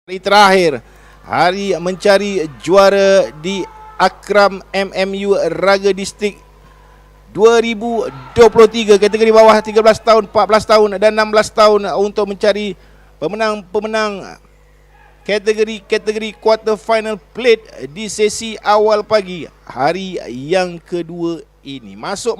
Hari terakhir, hari mencari juara di Akram MMU Raga Distrik 2023 kategori bawah 13 tahun, 14 tahun dan 16 tahun untuk mencari pemenang-pemenang kategori quarter final plate di sesi awal pagi hari yang kedua ini. Masuk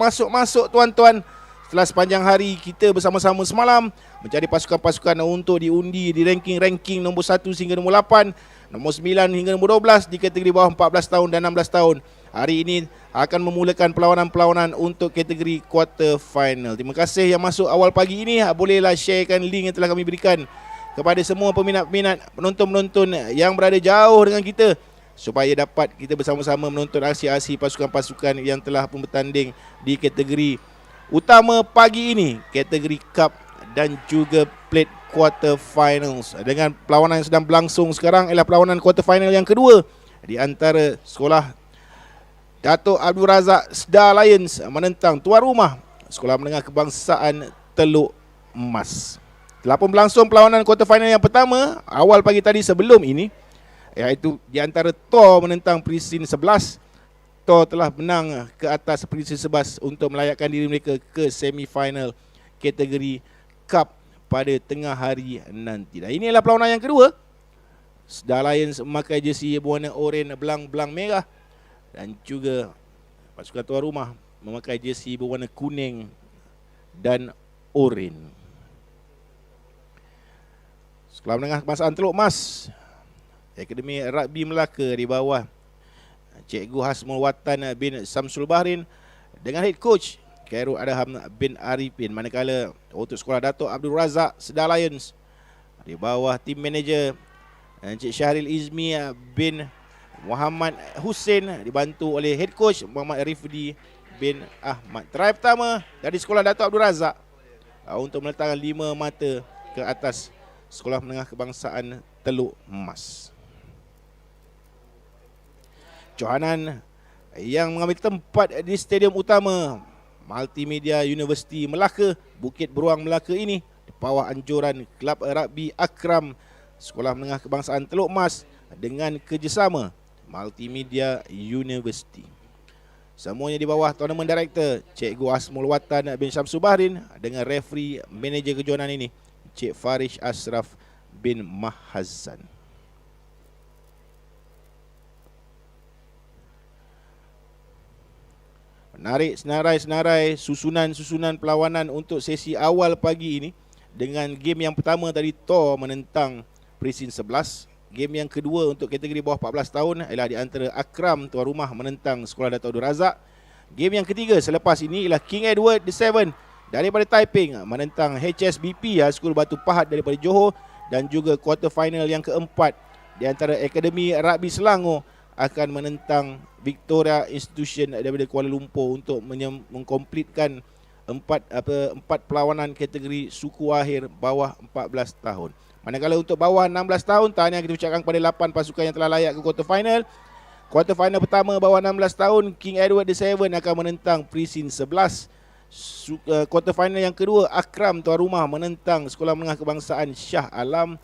tuan-tuan. Setelah sepanjang hari kita bersama-sama semalam mencari pasukan-pasukan untuk diundi di ranking nombor 1 hingga nombor 8, nombor 9 hingga nombor 12 di kategori bawah 14 tahun dan 16 tahun. Hari ini akan memulakan perlawanan-perlawanan untuk kategori quarter final. Terima kasih yang masuk awal pagi ini. Bolehlah sharekan link yang telah kami berikan kepada semua peminat-peminat, penonton-penonton yang berada jauh dengan kita, supaya dapat kita bersama-sama menonton aksi-aksi pasukan-pasukan yang telah pun bertanding di kategori utama pagi ini, kategori cup dan juga plate quarter finals. Dengan perlawanan yang sedang berlangsung sekarang ialah perlawanan quarter final yang kedua di antara sekolah Dato' Abdul Razak Sda Lions menentang tuan rumah Sekolah Menengah Kebangsaan Teluk Mas. Telah pun berlangsung perlawanan quarter final yang pertama awal pagi tadi sebelum ini, iaitu di antara Tor menentang Prisin 11. Tor telah menang ke atas Prisin 11 untuk melayakkan diri mereka ke semi-final kategori cup pada tengah hari nanti. Dan inilah perlawanan yang kedua. Sda Lions memakai jersey berwarna oranye belang-belang merah, dan juga pasukan tuan rumah memakai jersey berwarna kuning dan oranye. Sekolah Menengah Kebangsaan Teluk Mas, Akademi Rugby Melaka di bawah Cikgu Hasmul Watan bin Samsul Bahrin dengan head coach Khairul Adham bin Arifin. Manakala untuk sekolah Dato' Abdul Razak Sda Lions di bawah tim manager Encik Syahril Izmi bin Muhammad Hussein dibantu oleh head coach Muhammad Rifdi bin Ahmad. Try pertama dari sekolah Dato' Abdul Razak untuk meletakkan 5 mata ke atas Sekolah Menengah Kebangsaan Teluk Mas. Johanan yang mengambil tempat di stadium utama Multimedia Universiti Melaka, Bukit Beruang Melaka ini, di bawah anjuran Kelab Rugby Akram Sekolah Menengah Kebangsaan Teluk Mas dengan kerjasama Multimedia Universiti. Semuanya di bawah Tournament Director Cikgu Asmul Watan bin Syamsul Bahrin dengan referee manager kejohanan ini Cik Farish Ashraf bin Mahazan. Menarik senarai-senarai susunan perlawanan untuk sesi awal pagi ini, dengan game yang pertama tadi Tor menentang Prisin 11. Game yang kedua untuk kategori bawah 14 tahun ialah di antara Akram tuan rumah menentang Sekolah Dato' Abdul Razak. Game yang ketiga selepas ini ialah King Edward VII daripada Taiping menentang HSBP School Batu Pahat daripada Johor, dan juga quarter final yang keempat di antara Akademi Rugby Selangor akan menentang Victoria Institution daripada Kuala Lumpur untuk mengkomplitkan empat perlawanan kategori suku akhir bawah 14 tahun. Manakala untuk bawah 16 tahun, tahniah kita ucapkan kepada 8 pasukan yang telah layak ke quarter final. Quarter final pertama bawah 16 tahun, King Edward VII akan menentang Prisin 11. Quarter final yang kedua, Akram tuan rumah menentang Sekolah Menengah Kebangsaan Shah Alam.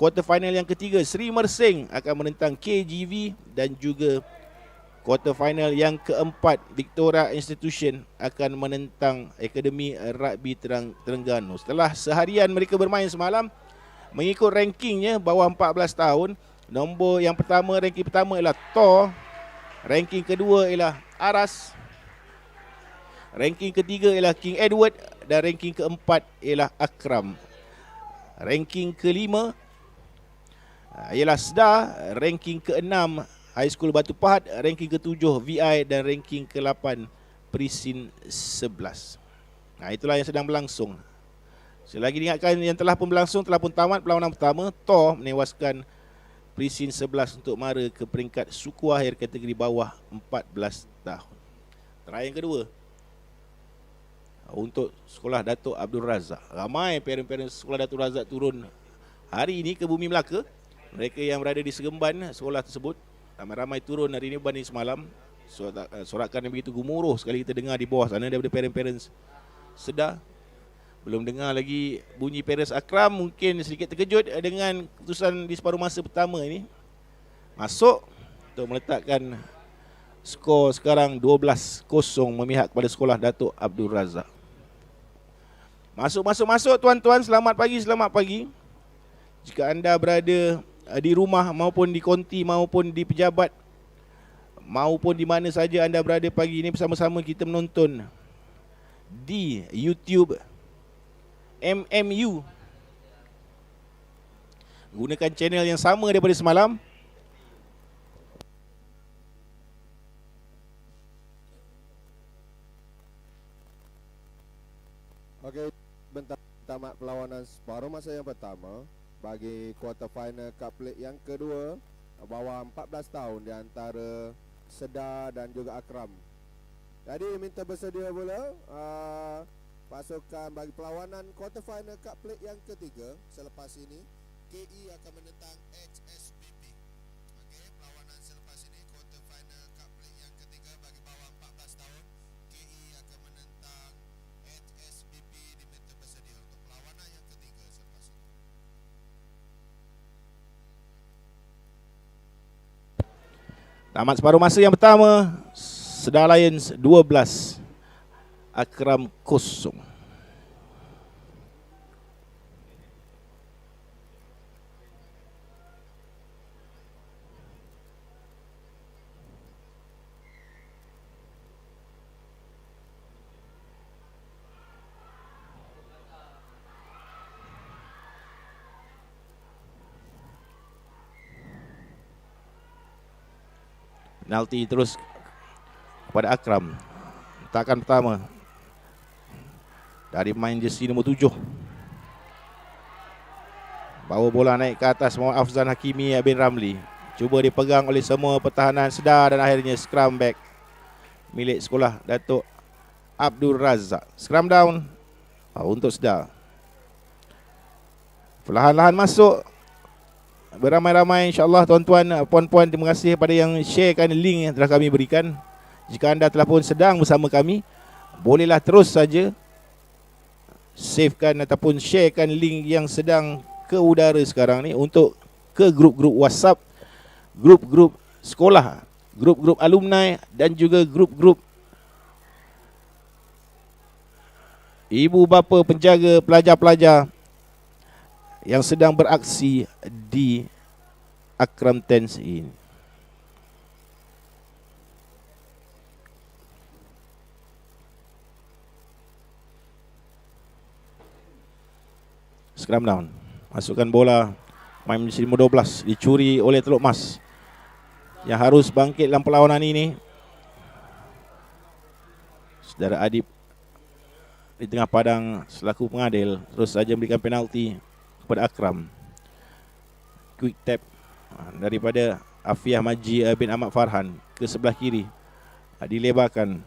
Quarter final yang ketiga, Sri Mersing akan menentang KGV, dan juga quarter final yang keempat, Victoria Institution akan menentang Akademi Rugby Terengganu. Setelah seharian mereka bermain semalam, mengikut rankingnya bawah 14 tahun, nombor yang pertama, ranking pertama ialah Tor, ranking kedua ialah Aras, ranking ketiga ialah King Edward, dan ranking keempat ialah Akram. Ranking kelima ialah Sda, ranking ke-6 High School Batu Pahat, ranking ke-7 VI, dan ranking ke-8 Prisin 11. Itulah yang sedang berlangsung. Selagi diingatkan yang telah pun berlangsung, telah pun tamat perlawanan pertama. Tor menewaskan Prisin 11 untuk mara ke peringkat suku akhir kategori bawah 14 tahun. Try yang kedua untuk Sekolah Dato' Abdul Razak. Ramai parent-parent Sekolah Dato' Razak turun hari ini ke bumi Melaka. Mereka yang berada di Seremban sekolah tersebut ramai-ramai turun hari ini berbanding semalam. Sorakan yang begitu gemuruh sekali kita dengar di bawah sana daripada parents-parents Sda Belum dengar lagi bunyi Paris Akram, mungkin sedikit terkejut dengan keputusan di separuh masa pertama ini. Masuk untuk meletakkan skor sekarang 12-0 memihak kepada sekolah Datuk Abdul Razak. Masuk tuan-tuan, selamat pagi. Jika anda berada di rumah maupun di konti maupun di pejabat maupun di mana saja anda berada pagi ini, bersama-sama kita menonton di YouTube MMU. Gunakan channel yang sama daripada semalam. Okey, bentar tamat perlawanan separuh masa yang pertama bagi quarter final Cup League yang kedua, bawah 14 tahun di antara Sedar dan juga Akram. Jadi minta bersedia pula pasukan bagi perlawanan quarter final Cup League yang ketiga. Selepas ini KE akan menentang HSBP. Okey, perlawanan selepas ini quarter final Cup League yang ketiga bagi bawah 14 tahun. KE akan menentang HSBP. Diminta bersedia untuk perlawanan yang ketiga selepas ini. Tamat separuh masa yang pertama, Sedar Lions 12, Akram 0. Penalti terus kepada Akram. Takan pertama dari main jersey nombor 7. Bawa bola naik ke atas Muhammad Afzan Hakimi bin Ramli. Cuba dipegang oleh semua pertahanan Sedar dan akhirnya scrum back milik sekolah Datuk Abdul Razak. Scrum down untuk Sedar. Perlahan-lahan masuk beramai-ramai, insyaAllah tuan-tuan, puan-puan, terima kasih kepada yang sharekan link yang telah kami berikan. Jika anda telah pun sedang bersama kami, bolehlah terus saja savekan ataupun sharekan link yang sedang ke udara sekarang ni untuk ke grup-grup WhatsApp, grup-grup sekolah, grup-grup alumni dan juga grup-grup ibu bapa penjaga pelajar-pelajar yang sedang beraksi di Akram Tens ini. Scrum down. Masukkan bola. Main jersey nombor 12 dicuri oleh Teluk Mas, yang harus bangkit dalam perlawanan ini. Saudara Adib di tengah padang selaku pengadil terus saja memberikan penalti kepada Akram. Quick tap daripada Afiah Maji bin Ahmad Farhan ke sebelah kiri, dilebarkan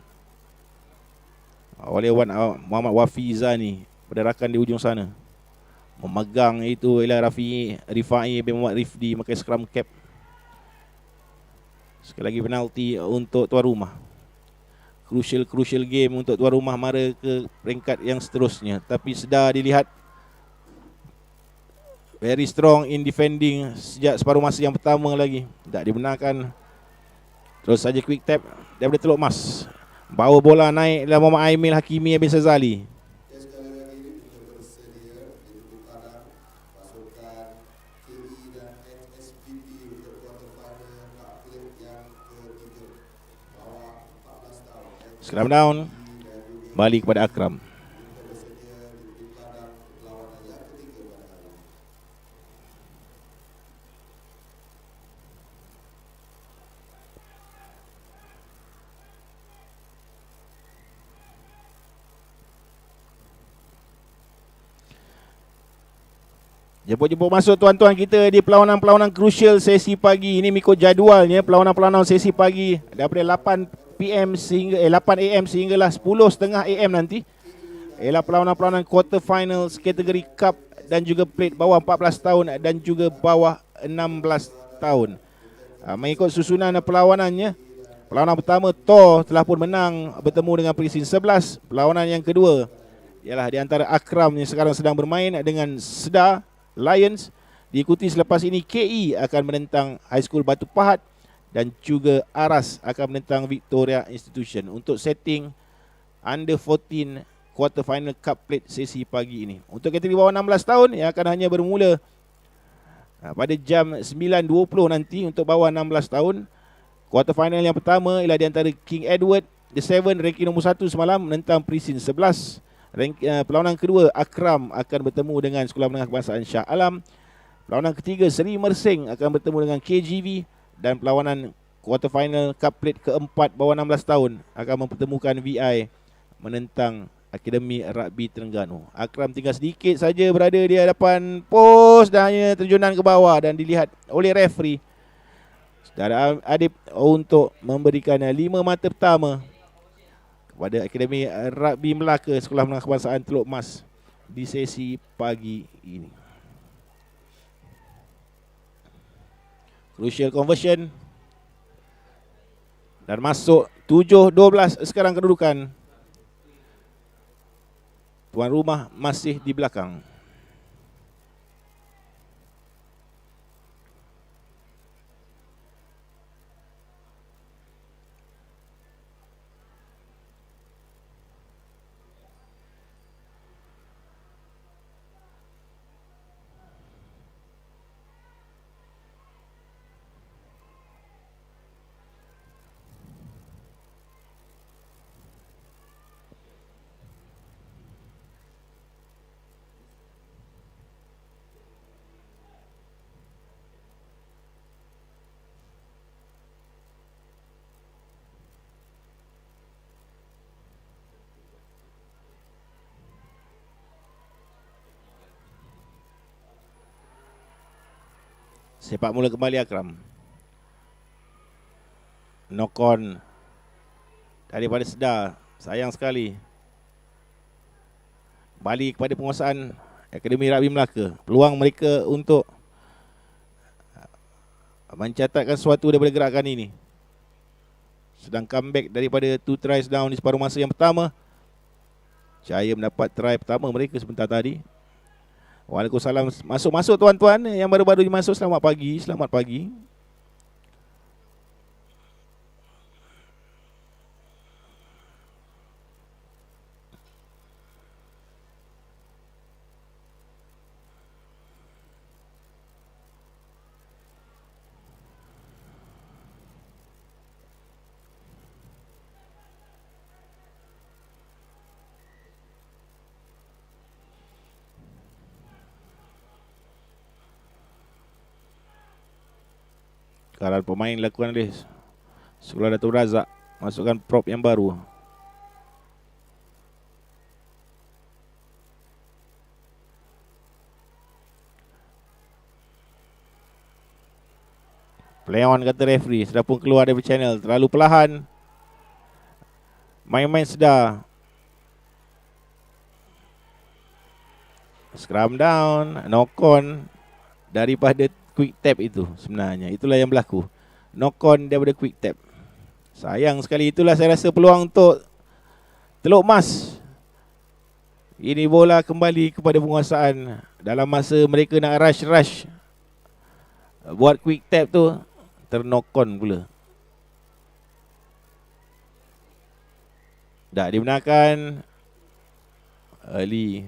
oleh Wan Muhammad Wafi Zani pada rakan di ujung sana. Memegang itu ialah Rifai bin Muhammad Rifdi memakai scrum cap. Sekali lagi penalti untuk tuan rumah. Crucial game untuk tuan rumah mara ke peringkat yang seterusnya. Tapi Sedar dilihat very strong in defending sejak separuh masa yang pertama lagi. Tak dibenarkan. Terus saja quick tap daripada Teluk Mas. Bawa bola naik dalam Muhammad Aimil Hakimi bin Sazali. Scrum down. Balik kepada Akram. Jemput-jemput masuk tuan-tuan kita di perlawanan-perlawanan crucial sesi pagi. Ini mengikut jadualnya, perlawanan-perlawanan sesi pagi daripada 8 PM sehingga 8 AM sehinggalah 10.30 AM nanti ialah perlawanan-perlawanan quarter finals kategori cup dan juga plate bawah 14 tahun dan juga bawah 16 tahun. Mengikut susunan perlawanannya, perlawanan pertama Thor telah pun menang bertemu dengan Presin 11. Perlawanan yang kedua ialah di antara Akram yang sekarang sedang bermain dengan Sedar Lions. Diikuti selepas ini KE akan menentang High School Batu Pahat dan juga Aras akan menentang Victoria Institution untuk setting Under 14 Quarter Final Cup Plate sesi pagi ini. Untuk kategori bawah 16 tahun yang akan hanya bermula pada jam 9.20 nanti untuk bawah 16 tahun. Quarter final yang pertama ialah di antara King Edward The Seven ranking nombor 1 semalam menentang Precinct 11. Perlawanan kedua Akram akan bertemu dengan Sekolah Menengah Kebangsaan Shah Alam. Perlawanan ketiga Seri Mersing akan bertemu dengan KGV dan perlawanan quarter final Cup Plate keempat bawah 16 tahun akan mempertemukan VI menentang Akademi Rugby Terengganu. Akram tinggal sedikit saja berada di hadapan pos dan hanya terjunan ke bawah dan dilihat oleh referee Saudara Adib untuk memberikan 5 mata pertama kepada Akademi Rugby Melaka Sekolah Menengah Kebangsaan Teluk Mas di sesi pagi ini. Crucial conversion dan masuk 7-12 sekarang kedudukan. Tuan rumah masih di belakang. Sepak mula kembali Akram. Knock on daripada Sedar. Sayang sekali. Balik kepada penguasaan Akademi Rugby Melaka. Peluang mereka untuk mencatatkan sesuatu daripada gerakan ini. Sedang comeback daripada 2 tries down di separuh masa yang pertama. Cahaya mendapat try pertama mereka sebentar tadi. Waalaikumsalam. Masuk-masuk tuan-tuan yang baru-baru masuk. Selamat pagi. Selamat pagi. Sekarang pemain lakukan oleh Sekolah Datuk Razak. Masukkan prop yang baru. Play on kata referee. Sudah pun keluar dari channel. Terlalu perlahan. Main-main Sedar. Scrum down. Knock on daripada quick tap itu sebenarnya. Itulah yang berlaku. Knock on daripada quick tap. Sayang sekali. Itulah saya rasa peluang untuk Teluk Mas. Ini bola kembali kepada penguasaan. Dalam masa mereka nak rush buat quick tap tu, ter-knock on pula. Tak dibenarkan. Early.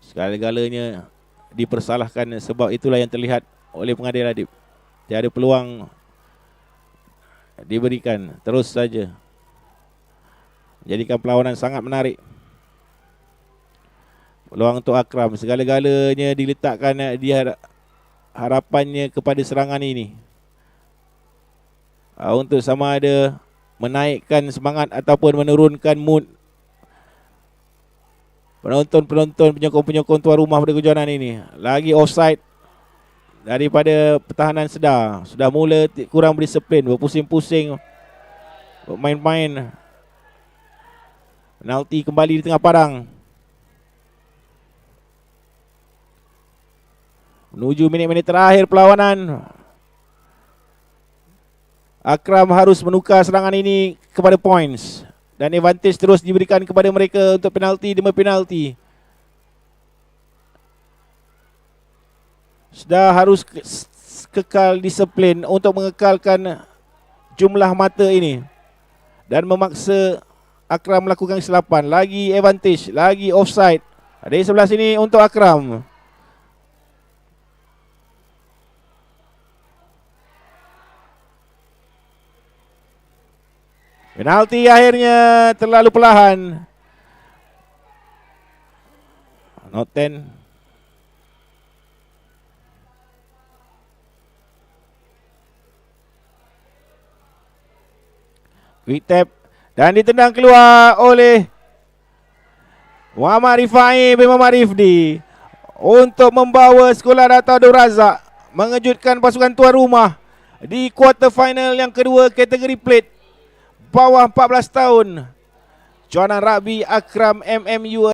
Segala-galanya dipersalahkan sebab itulah yang terlihat oleh pengadil adib. Tiada peluang diberikan. Terus saja. Jadikan perlawanan sangat menarik. Peluang untuk Akram. Segala-galanya diletakkan di harapannya kepada serangan ini. Untuk sama ada menaikkan semangat ataupun menurunkan mood penonton-penonton, penyokong-penyokong tuan rumah pada kejohanan ini. Lagi offside daripada pertahanan Sedar. Sudah mula kurang berdisiplin, berpusing-pusing, bermain-main. Penalti kembali di tengah padang. Menuju minit-minit terakhir perlawanan. Akram harus menukar serangan ini kepada points. Dan advantage terus diberikan kepada mereka untuk penalti demi penalti. Sudah harus kekal disiplin untuk mengekalkan jumlah mata ini. Dan memaksa Akram melakukan kesilapan. Lagi advantage, lagi offside. Dari sebelah sini untuk Akram. Penalti akhirnya terlalu perlahan. Not 10. Quick tap dan ditendang keluar oleh Muhammad Rifai bin Muhammad Rifdi untuk membawa Sekolah Dato' Abdul Razak mengejutkan pasukan tuan rumah di quarter final yang kedua kategori plate bawah 14 tahun. Cawangan rugby Akram MMU